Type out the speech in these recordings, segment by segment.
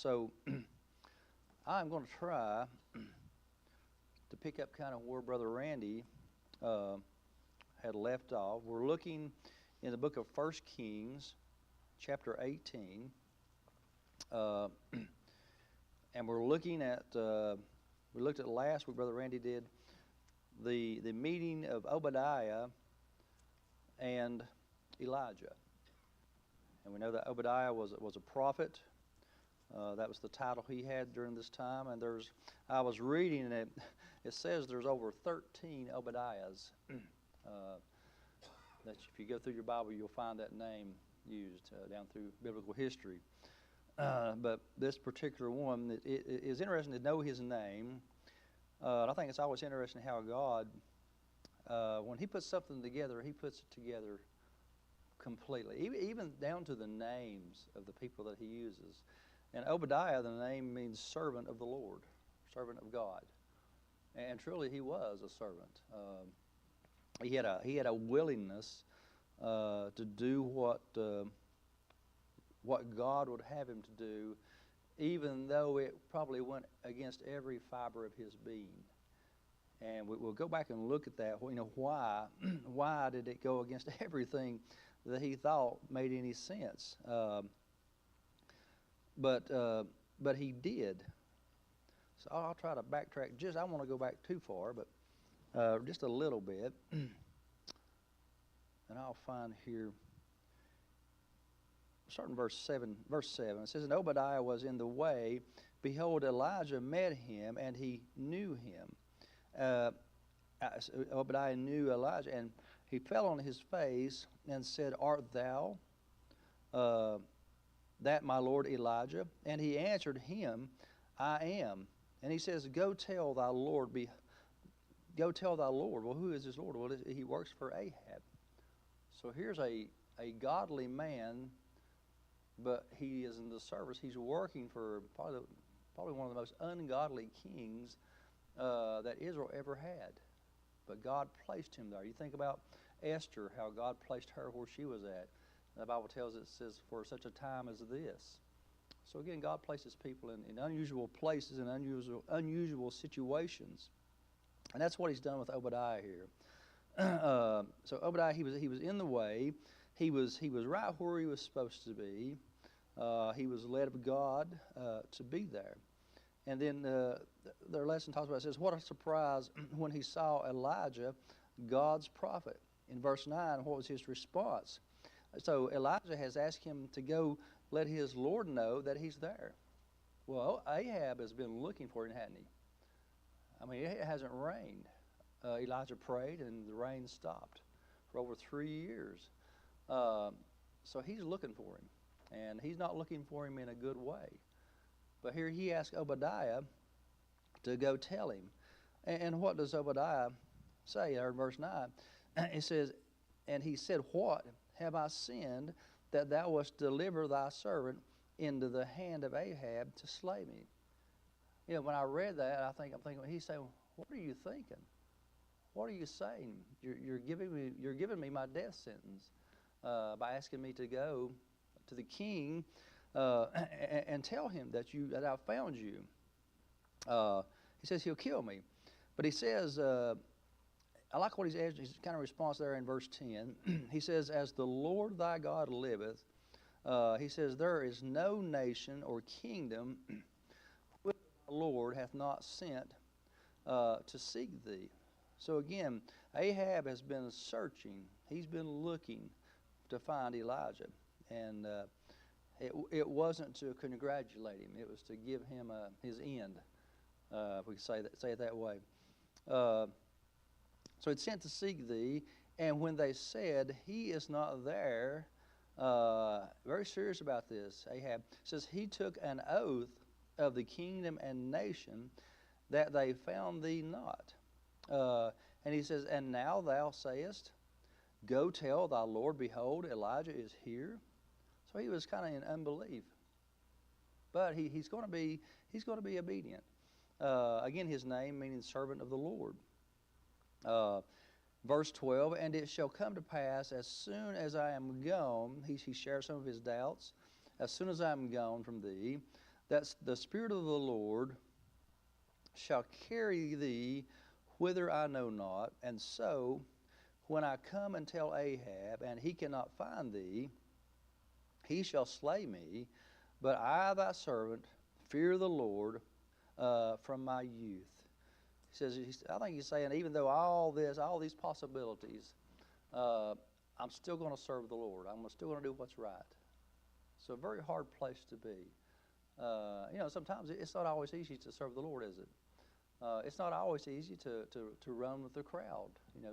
So I'm going to try to pick up kind of where Brother Randy had left off. We're looking in the book of 1 Kings, chapter 18, and we're looking at, we looked at last week, Brother Randy did, the meeting of Obadiah and Elijah. And we know that Obadiah was a prophet. That was the title he had during this time. And I was reading, and it says there's over 13 Obadiahs. That if you go through your Bible, you'll find that name used down through biblical history. But this particular one, it is interesting to know his name. I think it's always interesting how God, when He puts something together, He puts it together completely, even down to the names of the people that He uses. And Obadiah, the name means servant of the Lord, servant of God, and truly he was a servant. He had a willingness to do what God would have him to do, even though it probably went against every fiber of his being. And we'll go back and look at that. You know, why did it go against everything that he thought made any sense? But he did. So I'll try to backtrack. I don't want to go back too far, but just a little bit. And I'll find here, starting verse 7. It says, "And Obadiah was in the way. Behold, Elijah met him, and he knew him." Obadiah knew Elijah, and he fell on his face and said, "Art thou that my lord Elijah?" And he answered him, "I am." And he says, Go tell thy Lord. Well, who is this Lord? Well, he works for Ahab. So here's a godly man, but he is in the service. He's working for probably one of the most ungodly kings that Israel ever had. But God placed him there. You think about Esther, how God placed her where she was at. The Bible tells it, says, for such a time as this. So again, God places people in unusual places and unusual situations. And that's what he's done with Obadiah here. So Obadiah, he was in the way. He was right where he was supposed to be. He was led of God to be there. And then their lesson talks about, it says, what a surprise when he saw Elijah, God's prophet. In verse 9, what was his response? So Elijah has asked him to go let his Lord know that he's there. Well, Ahab has been looking for him, hadn't he? I mean, it hasn't rained. Elijah prayed, and the rain stopped for over 3 years. So he's looking for him, and he's not looking for him in a good way. But here he asked Obadiah to go tell him. And what does Obadiah say there in verse 9? It says, and he said, What have I sinned that thou wast deliver thy servant into the hand of Ahab to slay me? You know, when I read that, I'm thinking, he's saying, what are you thinking? What are you saying? You're giving me my death sentence by asking me to go to the king and tell him that I found you. He says he'll kill me, but he says, I like what his kind of response there in verse 10. He says, as the Lord thy God liveth, he says, there is no nation or kingdom which the Lord hath not sent to seek thee. So again, Ahab has been searching. He's been looking to find Elijah. And it wasn't to congratulate him. It was to give him his end, if we could say it that way. So it's sent to seek thee, and when they said, he is not there, very serious about this, Ahab says, he took an oath of the kingdom and nation that they found thee not. And he says, and now thou sayest, go tell thy Lord, behold, Elijah is here. So he was kind of in unbelief. But he's going to be obedient. Again, his name meaning servant of the Lord. Verse 12, and it shall come to pass as soon as I am gone, he shares some of his doubts, as soon as I am gone from thee, that the Spirit of the Lord shall carry thee whither I know not, and so when I come and tell Ahab, and he cannot find thee, he shall slay me, but I thy servant fear the Lord from my youth. He says, I think he's saying, even though all these possibilities, I'm still going to serve the Lord. I'm still going to do what's right. It's a very hard place to be. Sometimes it's not always easy to serve the Lord, is it? It's not always easy to run with the crowd,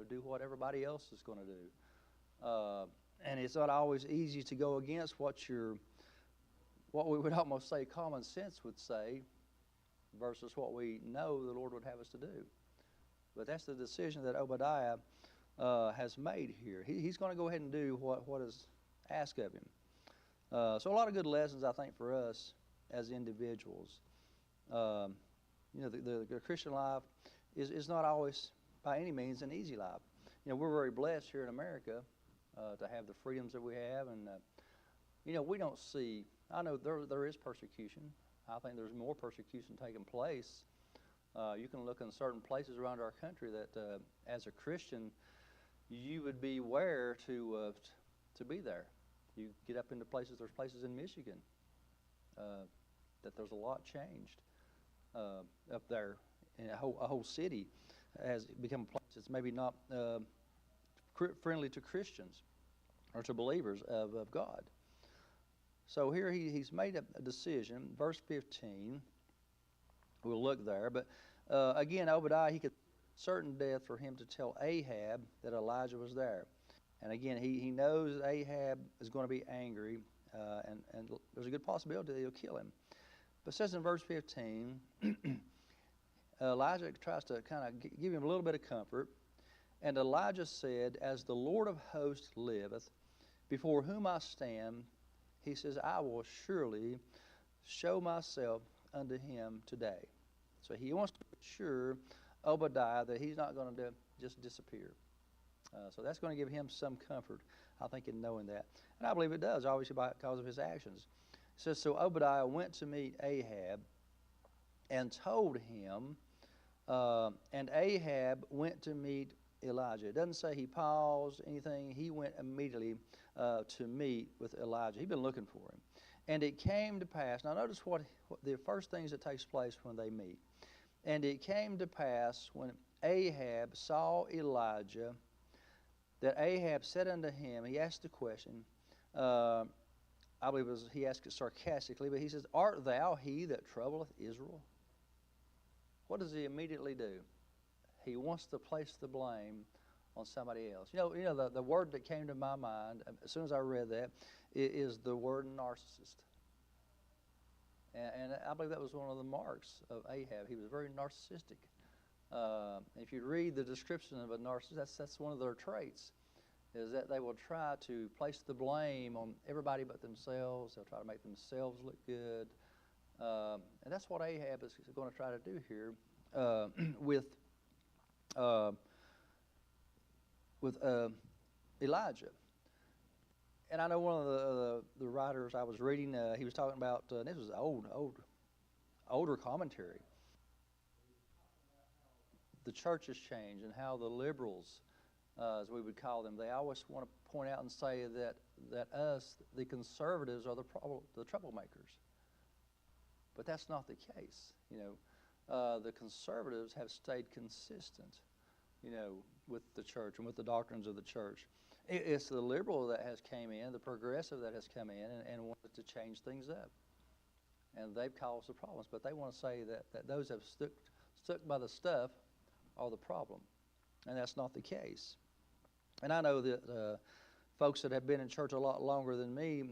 do what everybody else is going to do. And it's not always easy to go against what we would almost say common sense would say versus what we know the Lord would have us to do. But that's the decision that Obadiah has made here. He's going to go ahead and do what is asked of him. So a lot of good lessons, I think, for us as individuals. The Christian life is not always by any means an easy life. We're very blessed here in America to have the freedoms that we have, and we don't see. I know there is persecution. I think there's more persecution taking place. You can look in certain places around our country that, as a Christian, you would be aware to be there. You get up into places. There's places in Michigan that there's a lot changed up there, and a whole city has become a place that's maybe not friendly to Christians or to believers of God. So here he's made a decision. Verse 15, we'll look there. But again, Obadiah, he could certain death for him to tell Ahab that Elijah was there. And again, he knows that Ahab is going to be angry, and there's a good possibility that he'll kill him. But it says in verse 15, Elijah tries to kind of give him a little bit of comfort. And Elijah said, as the Lord of hosts liveth, before whom I stand, he says, I will surely show myself unto him today. So he wants to assure Obadiah that he's not going to just disappear. So that's going to give him some comfort, I think, in knowing that. And I believe it does, obviously, because of his actions. It says, so Obadiah went to meet Ahab and told him, and Ahab went to meet Elijah. It doesn't say he paused, anything. He went immediately to meet with Elijah. He'd been looking for him. And it came to pass, now notice what the first things that takes place when they meet. And it came to pass when Ahab saw Elijah, that Ahab said unto him, he asked the question, I believe he asked it sarcastically, but he says, art thou he that troubleth Israel? What does he immediately do? He wants to place the blame on somebody else. The word that came to my mind as soon as I read that is the word narcissist. And I believe that was one of the marks of Ahab. He was very narcissistic. If you read the description of a narcissist, that's one of their traits, is that they will try to place the blame on everybody but themselves. They'll try to make themselves look good. And that's what Ahab is going to try to do here with Elijah. And I know one of the writers I was reading, he was talking about, and this was older commentary, the church has changed and how the liberals, as we would call them, they always want to point out and say that us, the conservatives, are the troublemakers. But that's not the case. The conservatives have stayed consistent, with the church and with the doctrines of the church. It's the liberal that has came in, the progressive that has come in and wanted to change things up. And they've caused the problems. But they want to say that those have stuck by the stuff are the problem. And that's not the case. And I know that folks that have been in church a lot longer than me,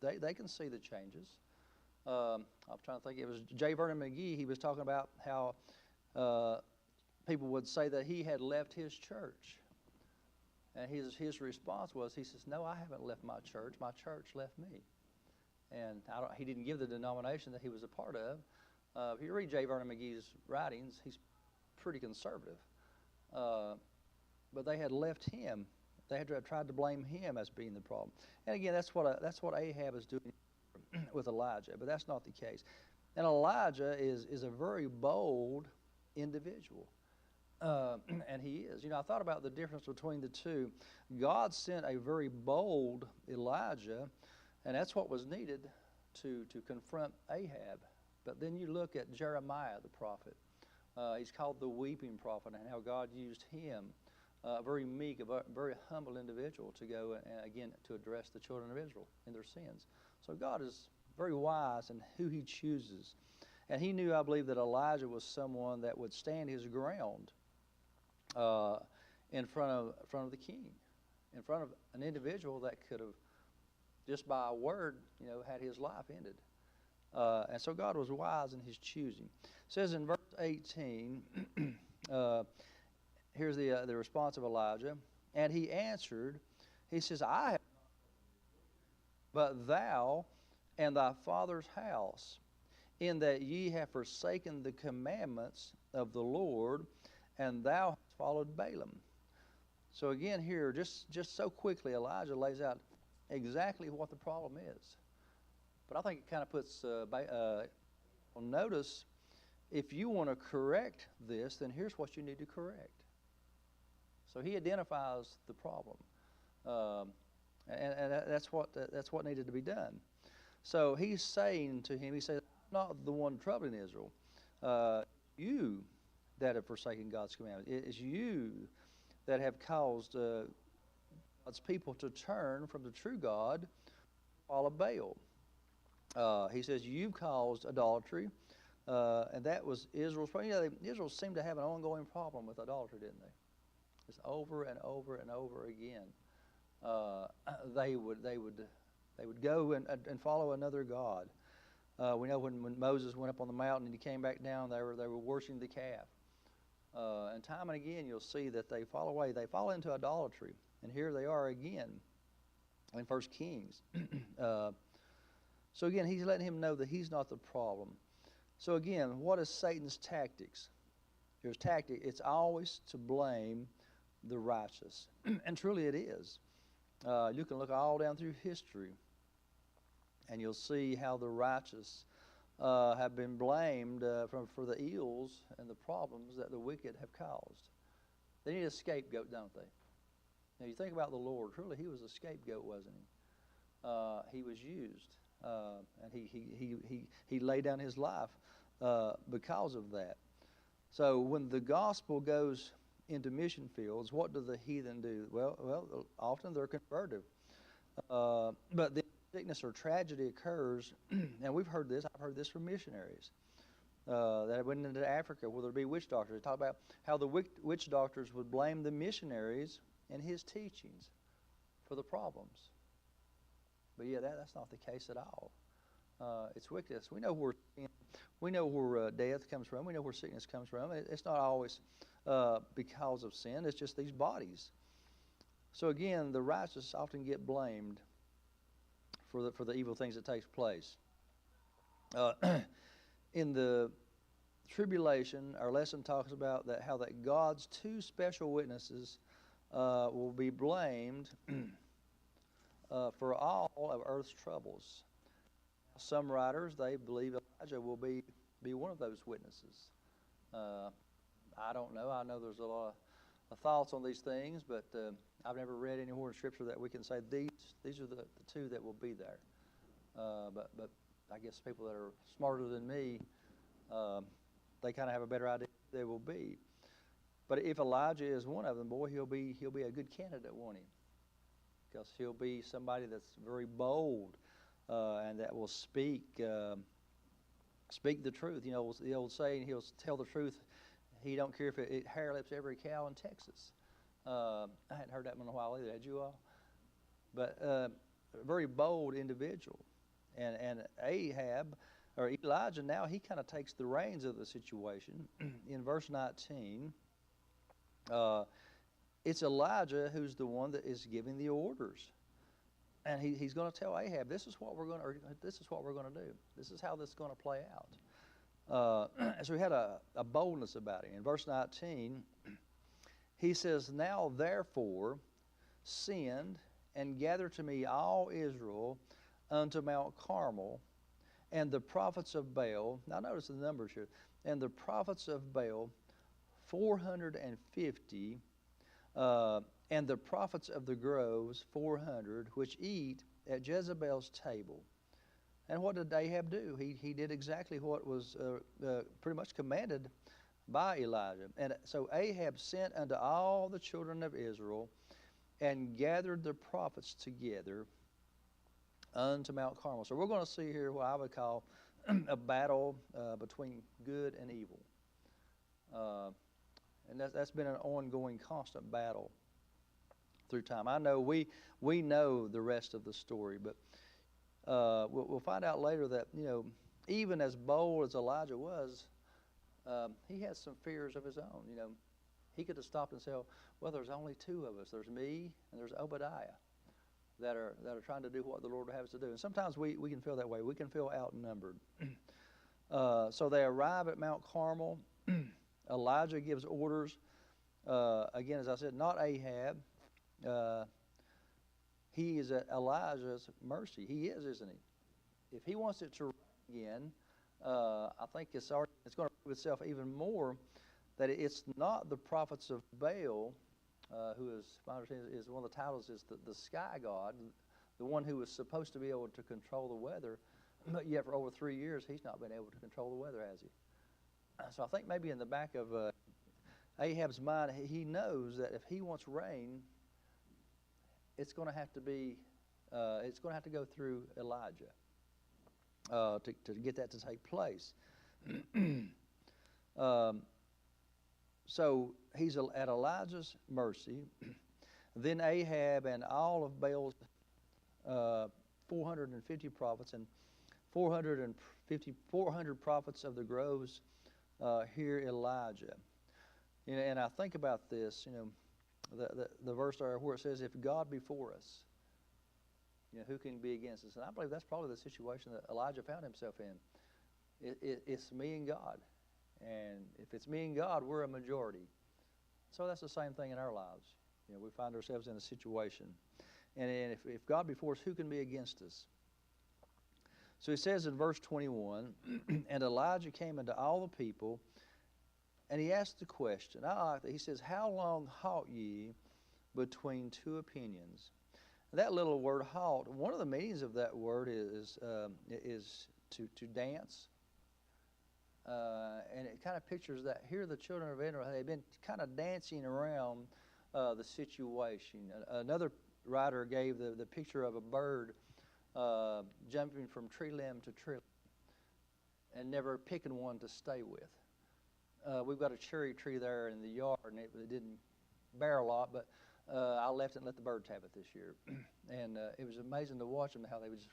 they can see the changes. I'm trying to think. It was J. Vernon McGee. He was talking about how people would say that he had left his church. And his response was, he says, no, I haven't left my church. My church left me. And he didn't give the denomination that he was a part of. If you read J. Vernon McGee's writings, he's pretty conservative. But they had left him. They had tried to blame him as being the problem. And again, that's what Ahab is doing with Elijah. But that's not the case. And Elijah is a very bold individual. And he is. You know, I thought about the difference between the two. God sent a very bold Elijah, and that's what was needed to confront Ahab. But then you look at Jeremiah, the prophet. He's called the weeping prophet, and how God used him, a very meek, a very humble individual, to go and again to address the children of Israel in their sins. So God is very wise in who he chooses. And he knew, I believe, that Elijah was someone that would stand his ground in front of the king, in front of an individual that could have, just by a word, you know, had his life ended. And so God was wise in his choosing. It says in verse 18, here's the response of Elijah. And he answered, he says, I have, but thou and thy father's house, in that ye have forsaken the commandments of the Lord, and thou hast followed Balaam. So again here, just so quickly, Elijah lays out exactly what the problem is. But I think it kind of puts on notice, if you want to correct this, then here's what you need to correct. So he identifies the problem, and that's what needed to be done. So he's saying to him, he says, I'm not the one troubling Israel. You that have forsaken God's commandments. It is you that have caused God's people to turn from the true God, follow Baal. He says, you've caused idolatry, and that was Israel's problem. You know, Israel seemed to have an ongoing problem with idolatry, didn't they? Just over and over and over again. They would go and follow another god. We know when Moses went up on the mountain and he came back down, they were worshiping the calf. And time and again, you'll see that they fall away. They fall into idolatry, and here they are again in 1 Kings. So again, he's letting him know that he's not the problem. So again, what is Satan's tactics? His tactic, it's always to blame the righteous. And truly it is. You can look all down through history, and you'll see how the righteous have been blamed for the ills and the problems that the wicked have caused. They need a scapegoat, don't they? Now you think about the Lord, truly he was a scapegoat, wasn't he? He was used. And he laid down his life because of that. So when the gospel goes into mission fields, what do the heathen do? Well, often they're converted. But then sickness or tragedy occurs, and we've heard this. I've heard this from missionaries that went into Africa, where there'd be witch doctors. They talk about how the witch doctors would blame the missionaries and his teachings for the problems. But yeah, that's not the case at all. It's wickedness. We know where death comes from. We know where sickness comes from. It's not always because of sin. It's just these bodies. So again, the righteous often get blamed for the evil things that takes place. In the tribulation, our lesson talks about how that God's two special witnesses will be blamed for all of earth's troubles. Some writers, they believe Elijah will be one of those witnesses. I don't know. I know there's a lot of thoughts on these things, but I've never read anywhere in Scripture that we can say these are the two that will be there. But I guess people that are smarter than me, they kind of have a better idea who they will be. But if Elijah is one of them, boy, he'll be a good candidate, won't he? Because he'll be somebody that's very bold and that will speak the truth. You know, the old saying, he'll tell the truth. He don't care if it hair lips every cow in Texas. I hadn't heard that in a while either, had you all? But a very bold individual. And Ahab, or Elijah, now he kind of takes the reins of the situation. In verse 19, it's Elijah who's the one that is giving the orders, and he's going to tell Ahab, this is what we're going to do. This is how this is going to play out. So he had a boldness about it. In verse 19, he says, now therefore send and gather to me all Israel unto Mount Carmel, and the prophets of Baal. Now notice the numbers here. And the prophets of Baal, 450, and the prophets of the groves, 400, which eat at Jezebel's table. And what did Ahab do? He did exactly what was pretty much commanded by Elijah. And so Ahab sent unto all the children of Israel and gathered the prophets together unto Mount Carmel. So we're going to see here what I would call a battle between good and evil. And that's been an ongoing, constant battle through time. I know we know the rest of the story, but we'll find out later that, even as bold as Elijah was, he had some fears of his own. He could have stopped and said, well, there's only two of us. There's me and there's Obadiah that are trying to do what the Lord would have us to do. And sometimes we can feel that way. We can feel outnumbered. So they arrive at Mount Carmel. Elijah gives orders. Again, as I said, not Ahab. He is at Elijah's mercy. He is, isn't he? If he wants it to rain again, I think it's going to prove itself even more that it's not the prophets of Baal, who is, my understanding, is one of the titles is the sky god, the one who was supposed to be able to control the weather, but yet for over 3 years he's not been able to control the weather, has he? So I think maybe in the back of Ahab's mind, he knows that if he wants rain, it's going to have to be, it's going to have to go through Elijah to get that to take place. So he's at Elijah's mercy. Then Ahab and all of Baal's 450 prophets and 400 prophets of the groves hear Elijah. And I think about this, the verse there where it says, if God be for us, who can be against us? And I believe that's probably the situation that Elijah found himself in. It's me and God. And if it's me and God, we're a majority. So that's the same thing in our lives. We find ourselves in a situation. And if God be for us, who can be against us? So he says in verse 21, and Elijah came unto all the people, and he asked the question. I like that. He says, how long halt ye between two opinions? That little word halt, one of the meanings of that word is to dance. And it kind of pictures that here the children of Israel, they've been kind of dancing around the situation. Another writer gave the picture of a bird jumping from tree limb to tree limb and never picking one to stay with. We've got a cherry tree there in the yard, and it didn't bear a lot, but I left it and let the birds have it this year. And it was amazing to watch them, how they would just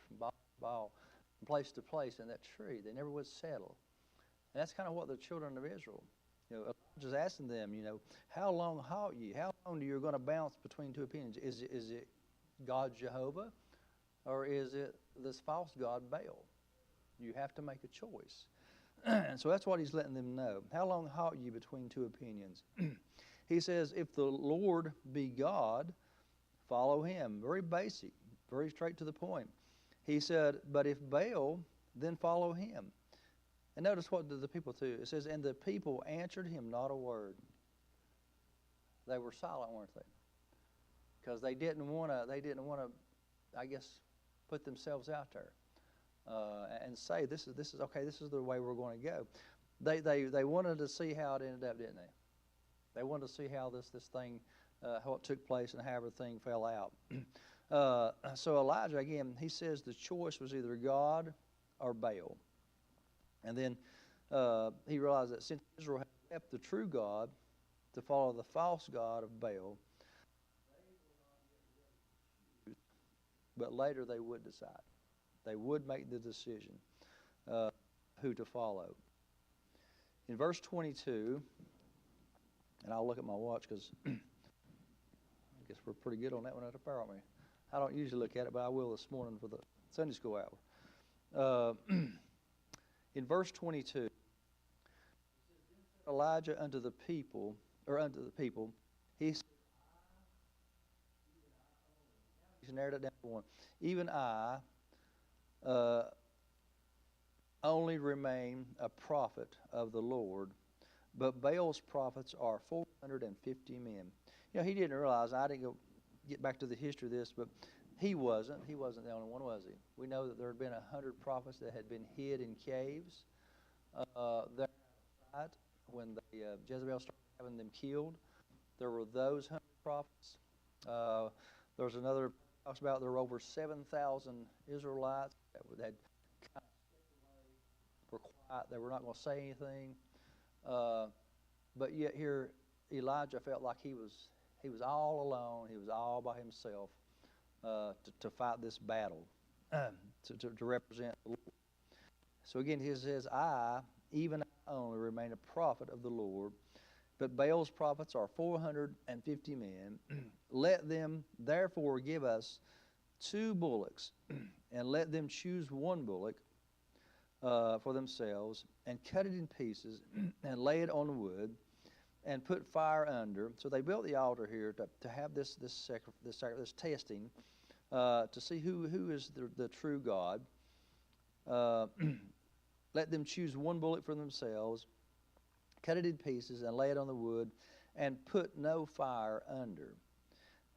ball from place to place in that tree. They never would settle. And that's kind of what the children of Israel, just asking them, how long halt ye? How long are you going to bounce between two opinions? Is it God Jehovah, or is it this false god Baal? You have to make a choice. And so that's what he's letting them know. How long halt ye between two opinions? He says, if the Lord be God, follow him. Very basic, very straight to the point. He said, but if Baal, then follow him. And notice what the people do. It says, and the people answered him not a word. They were silent, weren't they? Because they didn't want to, I guess, put themselves out there and say, this is okay, this is the way we're going to go. They wanted to see how it ended up, didn't they? They wanted to see how this thing, how it took place and how everything fell out. So Elijah, again, he says the choice was either God or Baal. And then he realized that since Israel had left the true God to follow the false god of Baal, but later they would decide. They would make the decision who to follow. In verse 22, and I'll look at my watch because I guess we're pretty good on that one up there, aren't we? I don't usually look at it, but I will this morning for the Sunday school hour. In verse 22, Elijah unto the people, he narrowed it down to one. Even I, only remain a prophet of the Lord, but Baal's prophets are 450 men. You know, he didn't realize, I didn't get back to the history of this, but he wasn't the only one, was he? We know that there had been 100 prophets that had been hid in caves. There, when Jezebel started having them killed, there were those 100 prophets. There's another talks about there were over 7,000 Israelites that had kind of were quiet. They were not going to say anything. But yet here, Elijah felt like he was all alone. He was all by himself to fight this battle, to represent the Lord. So again, he says, I, even I only, remain a prophet of the Lord, but Baal's prophets are 450 men. Let them therefore give us 2 bullocks, and let them choose 1 bullock for themselves, and cut it in pieces, and lay it on the wood, and put fire under. So they built the altar here to have this testing, to see who is the true God. Let them choose 1 bullock for themselves, cut it in pieces, and lay it on the wood, and put no fire under.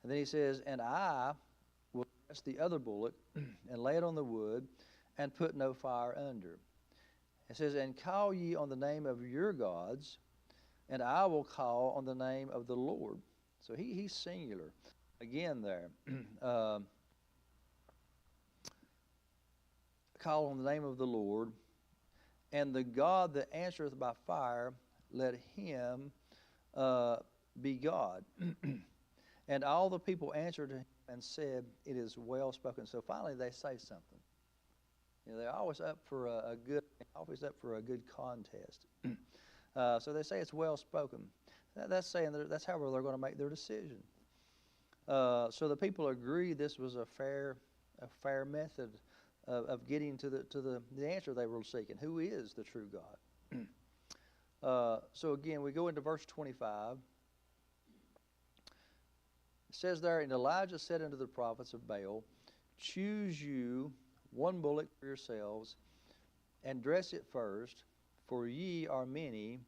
And then he says, and I will dress the other bullock, and lay it on the wood, and put no fire under. It says, and call ye on the name of your gods, and I will call on the name of the Lord. So he's singular. Again there. Call on the name of the Lord, and the God that answereth by fire, let him be God. And all the people answered him and said, it is well spoken. So finally they say something. You know, they're always up for a good contest. So they say it's well spoken. That's saying that's how they're going to make their decision. So the people agreed this was a fair method of getting to the answer they were seeking. Who is the true God? So again, we go into verse 25. It says there, and Elijah said unto the prophets of Baal, choose you 1 bullock for yourselves, and dress it first, for ye are many,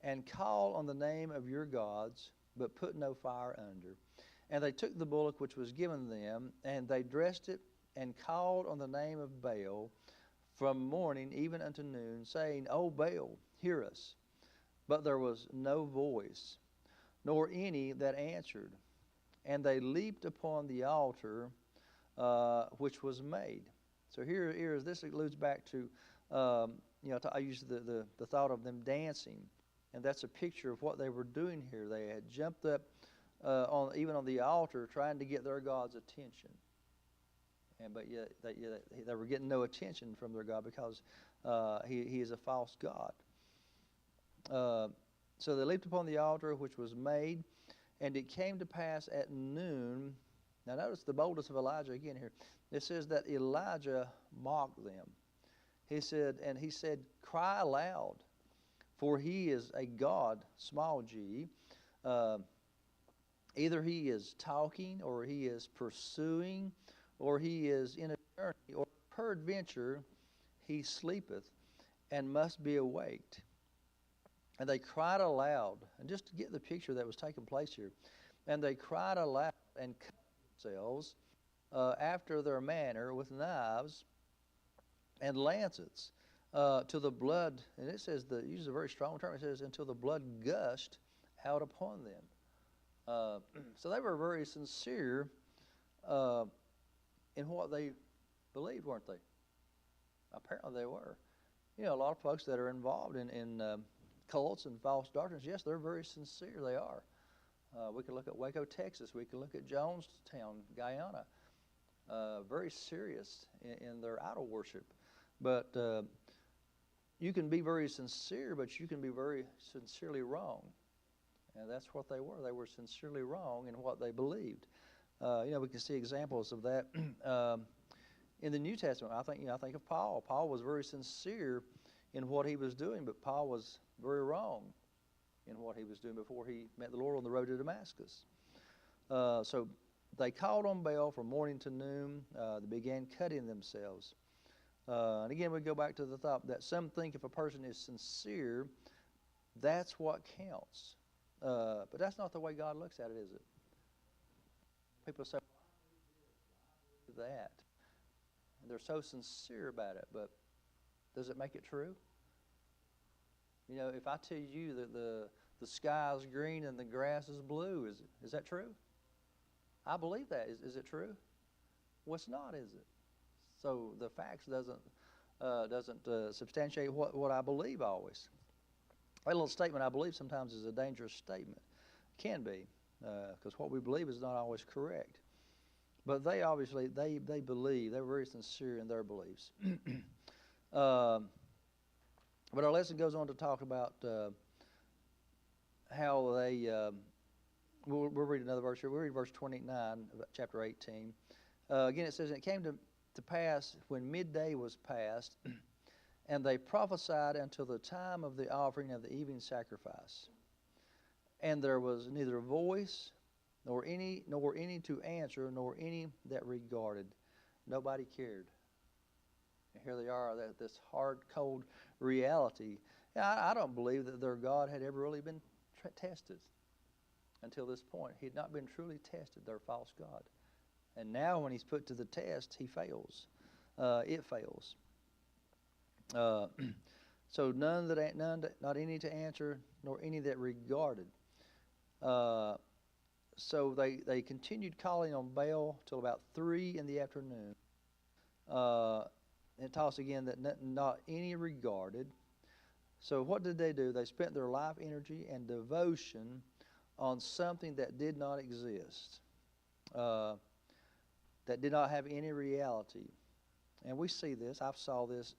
and call on the name of your gods, but put no fire under. And they took the bullock which was given them, and they dressed it, and called on the name of Baal from morning even unto noon, saying, O Baal, hear us. But there was no voice, nor any that answered. And they leaped upon the altar which was made. So here this alludes back to, I use the thought of them dancing. And that's a picture of what they were doing here. They had jumped up even on the altar trying to get their God's attention. But yet they were getting no attention from their God because he is a false God. So they leaped upon the altar which was made, and it came to pass at noon. Now notice the boldness of Elijah again here. It says that Elijah mocked them. He said, cry aloud, for he is a God, small g. Either he is talking, or he is pursuing, or he is in a journey, or peradventure he sleepeth and must be awaked. And they cried aloud, and just to get the picture that was taking place here, and they cried aloud and cut themselves after their manner with knives and lancets to the blood. And it says, uses a very strong term, it says, until the blood gushed out upon them. So they were very sincere in what they believed, weren't they? Apparently they were. You know, a lot of folks that are involved in cults and false doctrines, yes, they're very sincere. They are. We can look at Waco, Texas. We can look at Jonestown, Guyana. Very serious in their idol worship. But you can be very sincere, but you can be very sincerely wrong. And that's what they were. They were sincerely wrong in what they believed. We can see examples of that in the New Testament. I think of Paul. Paul was very sincere in what he was doing, but Paul was very wrong in what he was doing before he met the Lord on the road to Damascus. So they called on Baal from morning to noon. They began cutting themselves. And again, we go back to the thought that some think if a person is sincere, that's what counts. But that's not the way God looks at it, is it? People say that. And they're so sincere about it, but does it make it true? You know, if I tell you that the sky is green and the grass is blue, is that true? I believe that. Is it true? Well, it's not, is it? So the facts doesn't substantiate what I believe always. That little statement, I believe, sometimes is a dangerous statement. It can be, because what we believe is not always correct. But they obviously, they believe, they're very sincere in their beliefs. But our lesson goes on to talk about how they, we'll read another verse here. We'll read verse 29 of chapter 18. Again, it says, "And it came to pass when midday was past, and they prophesied until the time of the offering of the evening sacrifice. And there was neither voice, nor any to answer, nor any that regarded." Nobody cared. And here they are, this hard, cold reality. I don't believe that their God had ever really been tested until this point. He had not been truly tested, their false God. And now when he's put to the test, he fails. It fails. So none, not any to answer, nor any that regarded. So they continued calling on Baal till about 3 in the afternoon. It tells us again that not any regarded. So what did they do? They spent their life energy and devotion on something that did not exist, that did not have any reality. And we see this. I've saw this.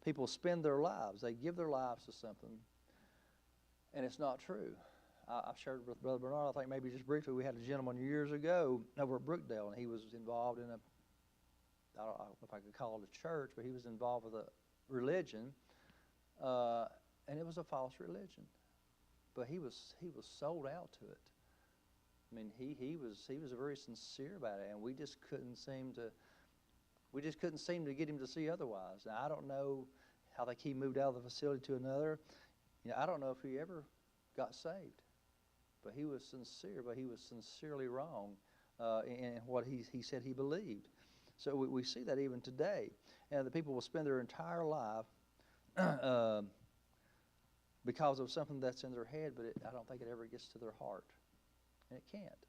People spend their lives. They give their lives to something, and it's not true. I've shared with Brother Bernard, I think maybe just briefly, we had a gentleman years ago over at Brookdale, and he was involved in I don't know if I could call it a church, but he was involved with a religion, and it was a false religion. But he was sold out to it. I mean, he was very sincere about it, and we just couldn't seem to get him to see otherwise. Now, I don't know how he moved out of the facility to another. You know, I don't know if he ever got saved, but he was sincere. But he was sincerely wrong in what he said he believed. So we see that even today, and the people will spend their entire life because of something that's in their head, but I don't think it ever gets to their heart, and it can't.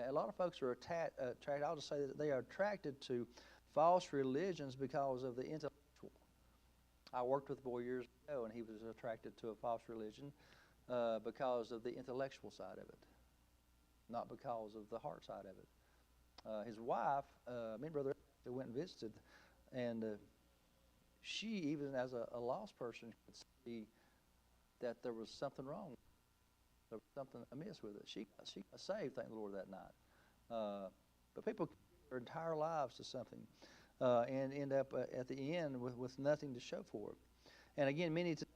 A lot of folks are attracted. I'll just say that they are attracted to false religions because of the intellectual. I worked with a boy years ago, and he was attracted to a false religion because of the intellectual side of it, not because of the heart side of it. His wife, me and Brother, they went and visited, and she, even as a lost person, could see that there was something wrong. There was something amiss with it. She got saved, thank the Lord, that night. But people commit their entire lives to something and end up at the end with nothing to show for it. And again, many today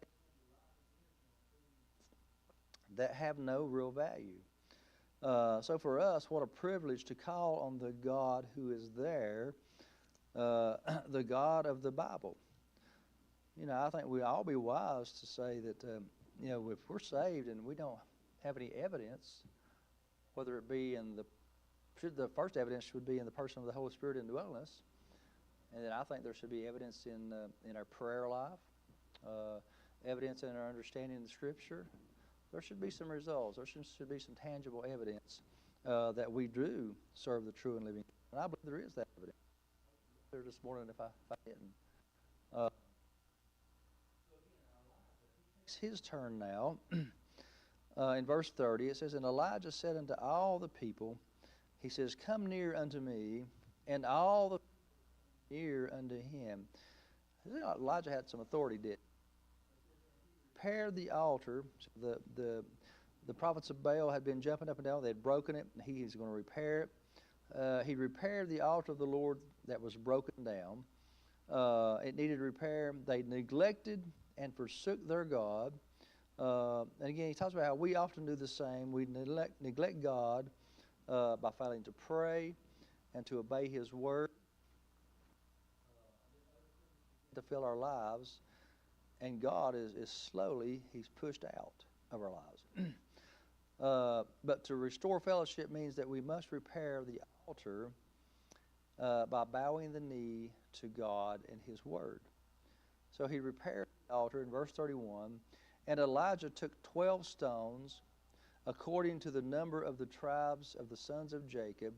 that have no real value. So for us, what a privilege to call on the God who is there, the God of the Bible. You know, I think we all be wise to say that, you know, if we're saved and we don't have any evidence, whether it be the first evidence should be in the person of the Holy Spirit indwelling us, and then I think there should be evidence in our prayer life, evidence in our understanding of the Scripture. There should be some results. There should be some tangible evidence that we do serve the true and living God. And I believe there is that evidence. There this morning if I didn't. It's his turn now. In verse 30, it says, "And Elijah said unto all the people," he says, "Come near unto me, and all the near unto him." You know, Elijah had some authority, did he? Repaired the altar. The prophets of Baal had been jumping up and down. They had broken it. And he's going to repair it. He repaired the altar of the Lord that was broken down. It needed repair. They neglected and forsook their God. And again, he talks about how we often do the same. We neglect God by failing to pray and to obey His word. to fill our lives, and God is slowly, he's pushed out of our lives. But to restore fellowship means that we must repair the altar by bowing the knee to God and his word. So he repaired the altar in verse 31, and Elijah took 12 stones, according to the number of the tribes of the sons of Jacob,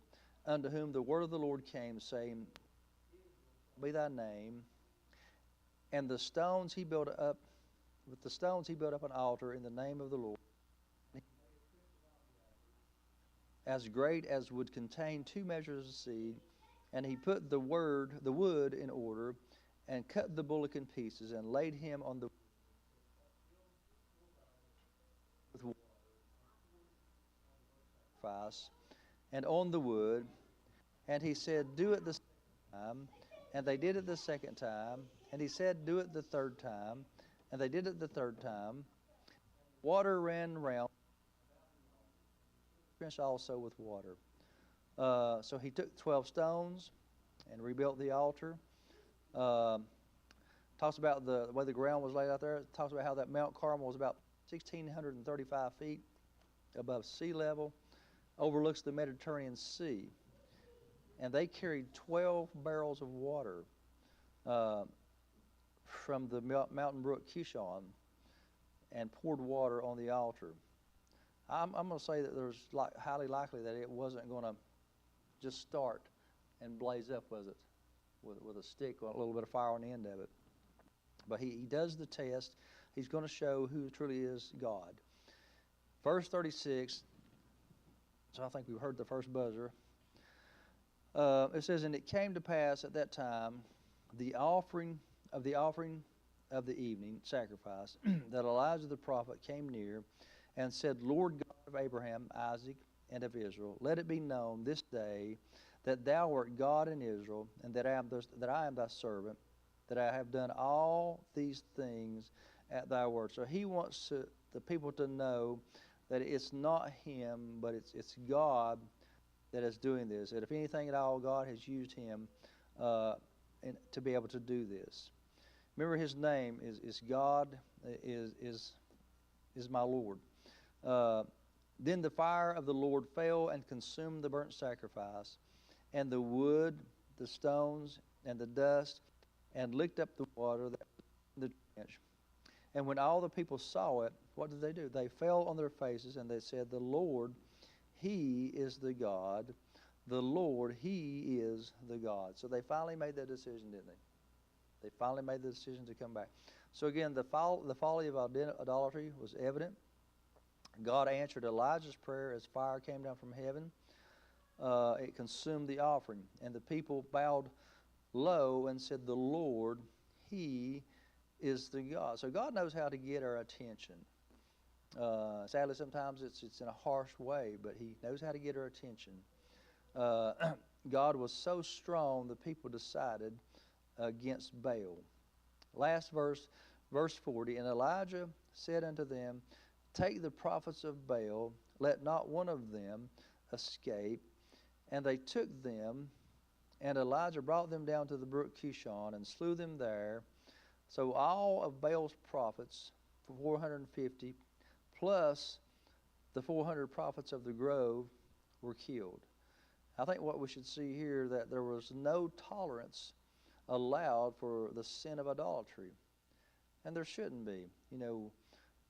unto whom the word of the Lord came, saying, be thy name. And with the stones he built up an altar in the name of the Lord, as great as would contain 2 measures of seed. And he put the wood in order, and cut the bullock in pieces, and laid him on the sacrifice and on the wood. And he said, do it the second time. And they did it the second time. And he said, do it the third time. And they did it the third time. Water ran round, quenched also with water. So he took 12 stones and rebuilt the altar. Talks about the way the ground was laid out there. It talks about how that Mount Carmel was about 1,635 feet above sea level, overlooks the Mediterranean Sea. And they carried 12 barrels of water from the mountain brook Kishon and poured water on the altar. I'm going to say that there's highly likely that it wasn't going to just start and blaze up, was it? With a stick or a little bit of fire on the end of it. But he does the test. He's going to show who truly is God. Verse 36, so I think we've heard the first buzzer. It says, and it came to pass at that time, the offering of the evening sacrifice, that Elijah the prophet came near and said, Lord God of Abraham, Isaac, and of Israel, let it be known this day that thou art God in Israel, and that I am thy servant, that I have done all these things at thy word. So he wants the people to know that it's not him, but it's God that is doing this. That if anything at all, God has used him to be able to do this. Remember, his name is God, is my Lord. Then the fire of the Lord fell and consumed the burnt sacrifice, and the wood, the stones, and the dust, and licked up the water that was in the trench. And when all the people saw it, what did they do? They fell on their faces, and they said, the Lord, he is the God. The Lord, he is the God. So they finally made that decision, didn't they? They finally made the decision to come back. So again, the folly of idolatry was evident. God answered Elijah's prayer as fire came down from heaven. It consumed the offering. And the people bowed low and said, the Lord, he is the God. So God knows how to get our attention. Sadly, sometimes it's in a harsh way, but he knows how to get our attention. God was so strong, the people decided against Baal. Last verse 40, and Elijah said unto them, take the prophets of Baal, let not one of them escape. And they took them, and Elijah brought them down to the brook Kishon and slew them there. So all of Baal's prophets, 450, plus the 400 prophets of the grove, were killed. I think what we should see here, that there was no tolerance allowed for the sin of idolatry. And there shouldn't be. You know,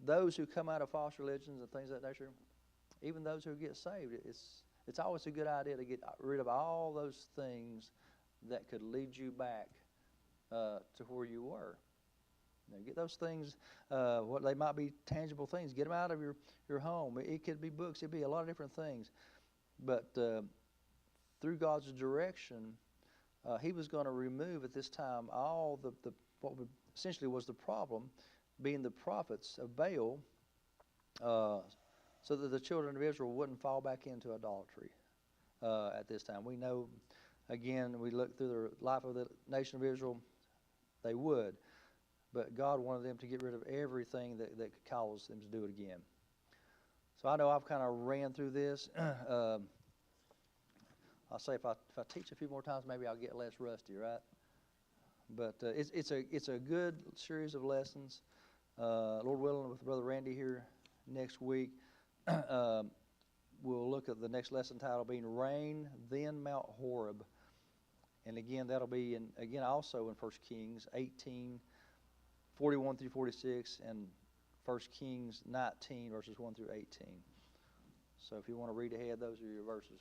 those who come out of false religions and things of that nature, even those who get saved, it's always a good idea to get rid of all those things that could lead you back to where you were. You know, get those things, what they might be tangible things, get them out of your home. It could be books, it could be a lot of different things. But through God's direction, he was going to remove at this time all the what essentially was the problem, being the prophets of Baal, so that the children of Israel wouldn't fall back into idolatry at this time. We know, again, we look through the life of the nation of Israel, they would. But God wanted them to get rid of everything that could cause them to do it again. So I know I've kind of ran through this. I'll say if I teach a few more times, maybe I'll get less rusty, right? But it's a good series of lessons. Lord willing, with Brother Randy here next week, we'll look at the next lesson title being Rain, Then Mount Horeb. And again, that'll be also in 1 Kings 18, 41 through 46, and 1 Kings 19, verses 1 through 18. So if you want to read ahead, those are your verses.